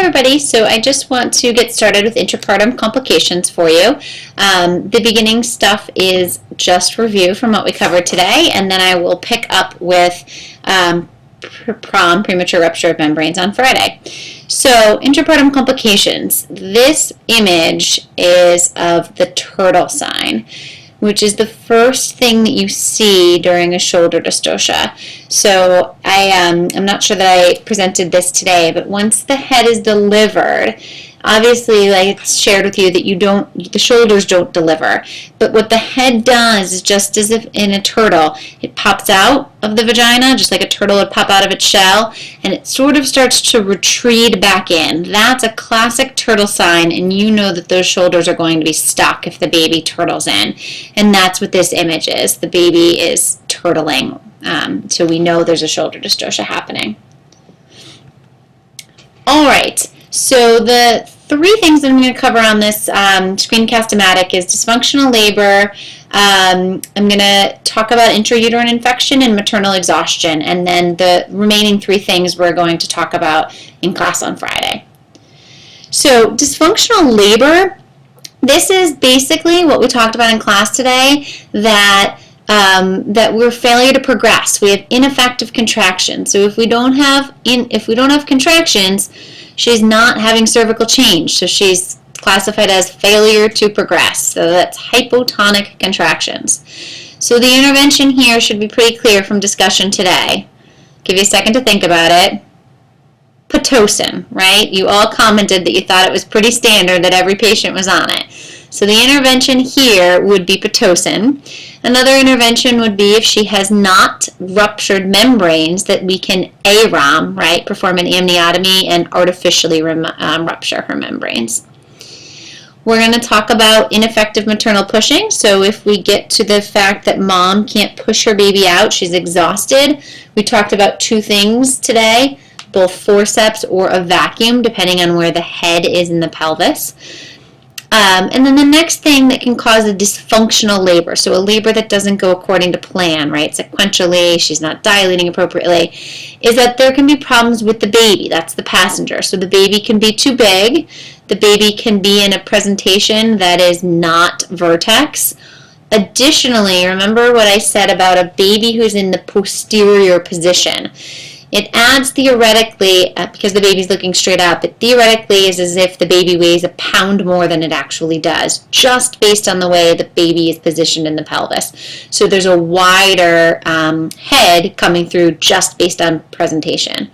everybody. So I just want to get started with intrapartum complications for you. The beginning stuff is just review from what we covered today, and then I will pick up with premature rupture of membranes on Friday. So intrapartum complications. This image is of the turtle sign, which is the first thing that you see during a shoulder dystocia. So I'm not sure that I presented this today, but once the head is delivered, obviously, like it's shared with you that the shoulders don't deliver. But what the head does is just as if in a turtle, it pops out of the vagina, just like a turtle would pop out of its shell, and it sort of starts to retreat back in. That's a classic turtle sign, and you know that those shoulders are going to be stuck if the baby turtles in. And that's what this image is. The baby is turtling, so we know there's a shoulder dystocia happening. All right. So the three things that I'm going to cover on this screencast-o-matic is dysfunctional labor. I'm going to talk about intrauterine infection and maternal exhaustion, and then the remaining three things we're going to talk about in class on Friday. So dysfunctional labor, this is basically what we talked about in class today, that we're failure to progress. We have ineffective contractions. So if we don't have contractions, she's not having cervical change, so she's classified as failure to progress. So that's hypotonic contractions. So the intervention here should be pretty clear from discussion today. Give you a second to think about it. Pitocin, right? You all commented that you thought it was pretty standard that every patient was on it. So the intervention here would be Pitocin. Another intervention would be if she has not ruptured membranes, that we can AROM, right, perform an amniotomy and artificially rupture her membranes. We're going to talk about ineffective maternal pushing. So if we get to the fact that mom can't push her baby out, she's exhausted. We talked about two things today, both forceps or a vacuum, depending on where the head is in the pelvis. And then the next thing that can cause a dysfunctional labor, so a labor that doesn't go according to plan, right, sequentially, she's not dilating appropriately, is that there can be problems with the baby. That's the passenger. So the baby can be too big. The baby can be in a presentation that is not vertex. Additionally, remember what I said about a baby who's in the posterior position. It adds theoretically, because the baby's looking straight up, it theoretically is as if the baby weighs a pound more than it actually does, just based on the way the baby is positioned in the pelvis. So there's a wider head coming through just based on presentation.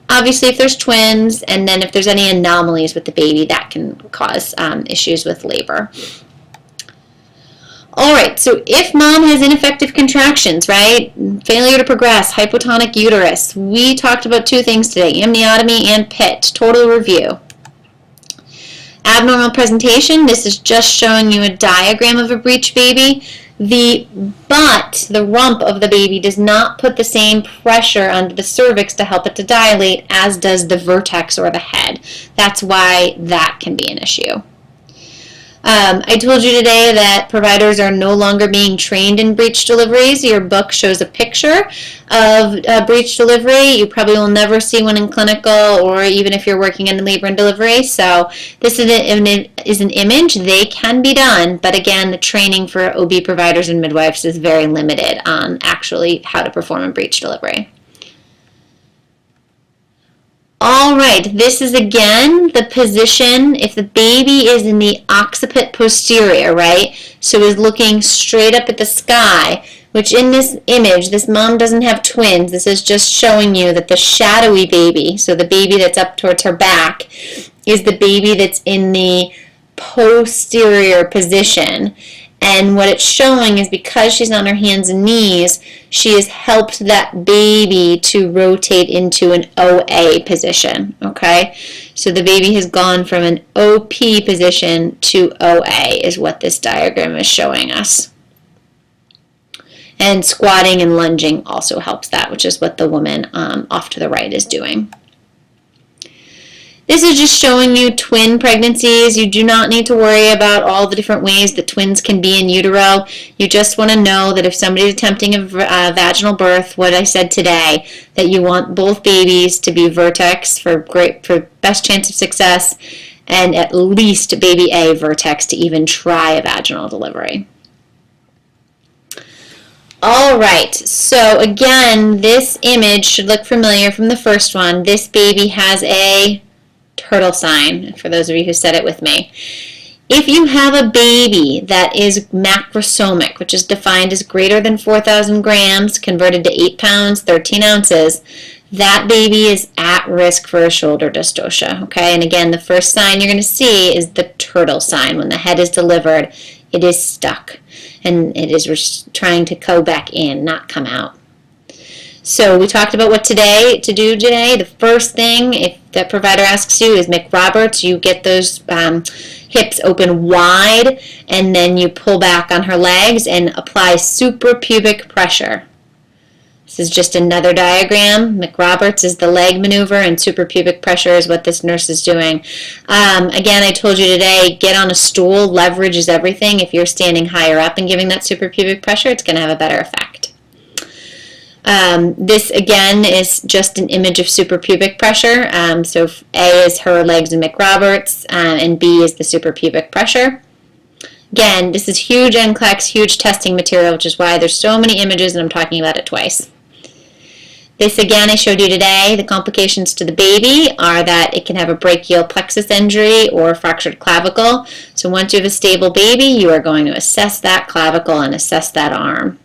Obviously, if there's twins, and then if there's any anomalies with the baby, that can cause issues with labor. All right, so if mom has ineffective contractions, right, failure to progress, hypotonic uterus, we talked about two things today, amniotomy and PIT, total review. Abnormal presentation, this is just showing you a diagram of a breech baby. The butt, the rump of the baby, does not put the same pressure onto the cervix to help it to dilate as does the vertex or the head. That's why that can be an issue. I told you today that providers are no longer being trained in breech deliveries. Your book shows a picture of breech delivery. You probably will never see one in clinical or even if you're working in labor and delivery. So this is an image. They can be done, but again, the training for OB providers and midwives is very limited on actually how to perform a breech delivery. All right, this is again the position if the baby is in the occiput posterior, right? So is looking straight up at the sky, which in this image, this mom doesn't have twins. This is just showing you that the shadowy baby, so the baby that's up towards her back, is the baby that's in the posterior position. And what it's showing is because she's on her hands and knees, she has helped that baby to rotate into an OA position, okay? So the baby has gone from an OP position to OA is what this diagram is showing us. And squatting and lunging also helps that, which is what the woman off to the right is doing. This is just showing you twin pregnancies. You do not need to worry about all the different ways that twins can be in utero. You just want to know that if somebody's attempting a vaginal birth, what I said today, that you want both babies to be vertex for best chance of success, and at least baby A vertex to even try a vaginal delivery. All right, so again, this image should look familiar from the first one. This baby has a turtle sign, for those of you who said it with me. If you have a baby that is macrosomic, which is defined as greater than 4,000 grams, converted to 8 pounds, 13 ounces, that baby is at risk for a shoulder dystocia, okay? And again, the first sign you're going to see is the turtle sign. When the head is delivered, it is stuck, and it is trying to go back in, not come out. So we talked about what to do today. The first thing, if the provider asks you, is McRoberts. You get those hips open wide, and then you pull back on her legs and apply suprapubic pressure. This is just another diagram. McRoberts is the leg maneuver, and suprapubic pressure is what this nurse is doing. Again, I told you today, get on a stool. Leverage is everything. If you're standing higher up and giving that suprapubic pressure, it's going to have a better effect. This, again, is just an image of suprapubic pressure. So A is her legs and McRoberts, and B is the suprapubic pressure. Again, this is huge NCLEX, huge testing material, which is why there's so many images and I'm talking about it twice. This, again, I showed you today. The complications to the baby are that it can have a brachial plexus injury or fractured clavicle. So once you have a stable baby, you are going to assess that clavicle and assess that arm.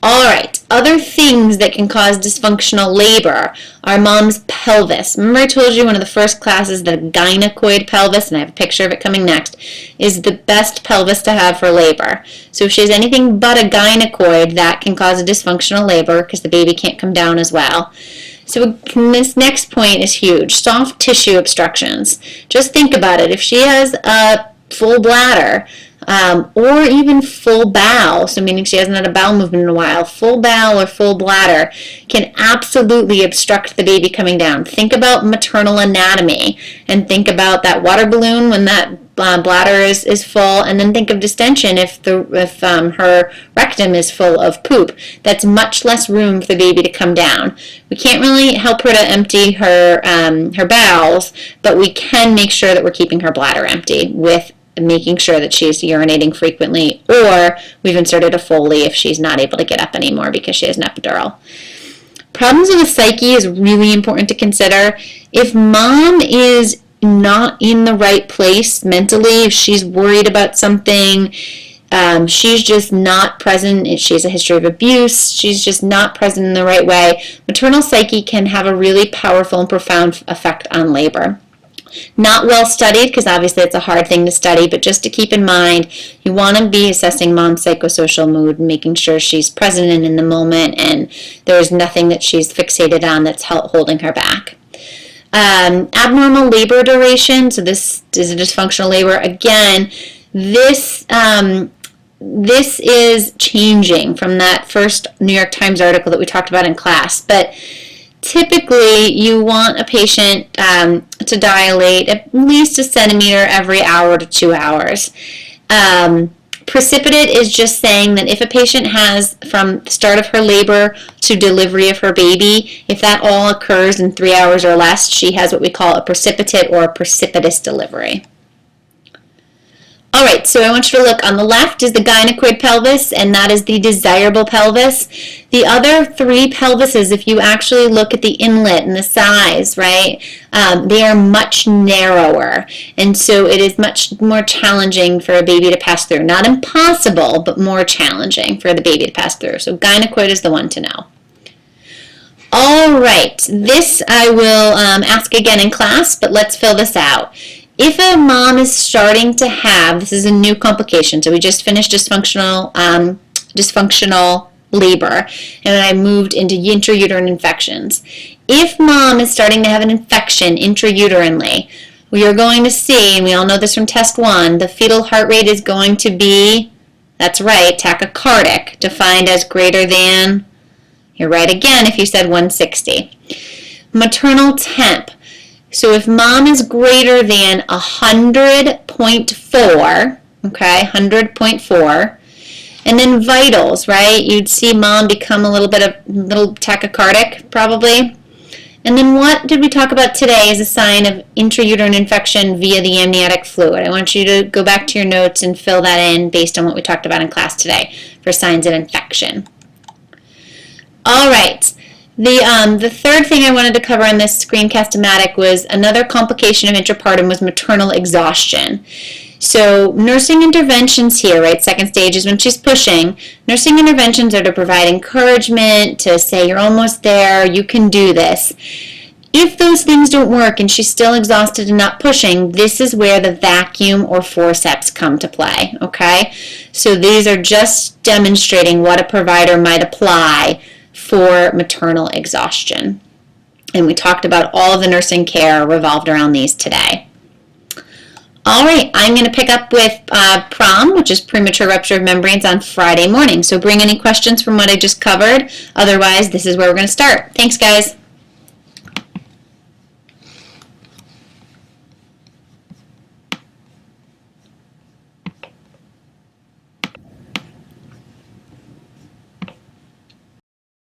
All right, other things that can cause dysfunctional labor are mom's pelvis. Remember I told you one of the first classes that a gynecoid pelvis, and I have a picture of it coming next, is the best pelvis to have for labor. So if she has anything but a gynecoid, that can cause a dysfunctional labor because the baby can't come down as well. So this next point is huge. Soft tissue obstructions. Just think about it. If she has a full bladder, or even full bowel, so meaning she hasn't had a bowel movement in a while, full bowel or full bladder can absolutely obstruct the baby coming down. Think about maternal anatomy and think about that water balloon when that bladder is full, and then think of distension if her rectum is full of poop. That's much less room for the baby to come down. We can't really help her to empty her bowels, but we can make sure that we're keeping her bladder empty with making sure that she's urinating frequently, or we've inserted a Foley if she's not able to get up anymore because she has an epidural. Problems with the psyche is really important to consider. If mom is not in the right place mentally, if she's worried about something, she's just not present, if she has a history of abuse, she's just not present in the right way, maternal psyche can have a really powerful and profound effect on labor. Not well studied, because obviously it's a hard thing to study, but just to keep in mind, you want to be assessing mom's psychosocial mood and making sure she's present and in the moment and there's nothing that she's fixated on that's holding her back. Abnormal labor duration, so this is a dysfunctional labor. Again, this is changing from that first New York Times article that we talked about in class, but typically, you want a patient to dilate at least a centimeter every hour to 2 hours. Precipitate is just saying that if a patient has, from the start of her labor to delivery of her baby, if that all occurs in 3 hours or less, she has what we call a precipitate or a precipitous delivery. All right, so I want you to look on the left is the gynecoid pelvis, and that is the desirable pelvis. The other three pelvises, if you actually look at the inlet and the size, right, they are much narrower, and so it is much more challenging for a baby to pass through. Not impossible, but more challenging for the baby to pass through. So gynecoid is the one to know. All right, this I will ask again in class, but let's fill this out. If a mom is starting to have, this is a new complication, so we just finished dysfunctional labor, and I moved into intrauterine infections. If mom is starting to have an infection intrauterine, we are going to see, and we all know this from test 1, the fetal heart rate is going to be, that's right, tachycardic, defined as greater than, you're right again if you said 160. Maternal temp. So if mom is greater than 100.4, okay, 100.4. And then vitals, right? You'd see mom become a little tachycardic, probably. And then what did we talk about today as a sign of intrauterine infection via the amniotic fluid? I want you to go back to your notes and fill that in based on what we talked about in class today for signs of infection. All right. The third thing I wanted to cover on this screencast-o-matic was another complication of intrapartum was maternal exhaustion. So nursing interventions here, right, second stage is when she's pushing. Nursing interventions are to provide encouragement, to say you're almost there, you can do this. If those things don't work and she's still exhausted and not pushing, this is where the vacuum or forceps come to play, okay? So these are just demonstrating what a provider might apply for maternal exhaustion. And we talked about all of the nursing care revolved around these today. All right, I'm going to pick up with PROM, which is premature rupture of membranes, on Friday morning. So bring any questions from what I just covered. Otherwise, this is where we're going to start. Thanks, guys.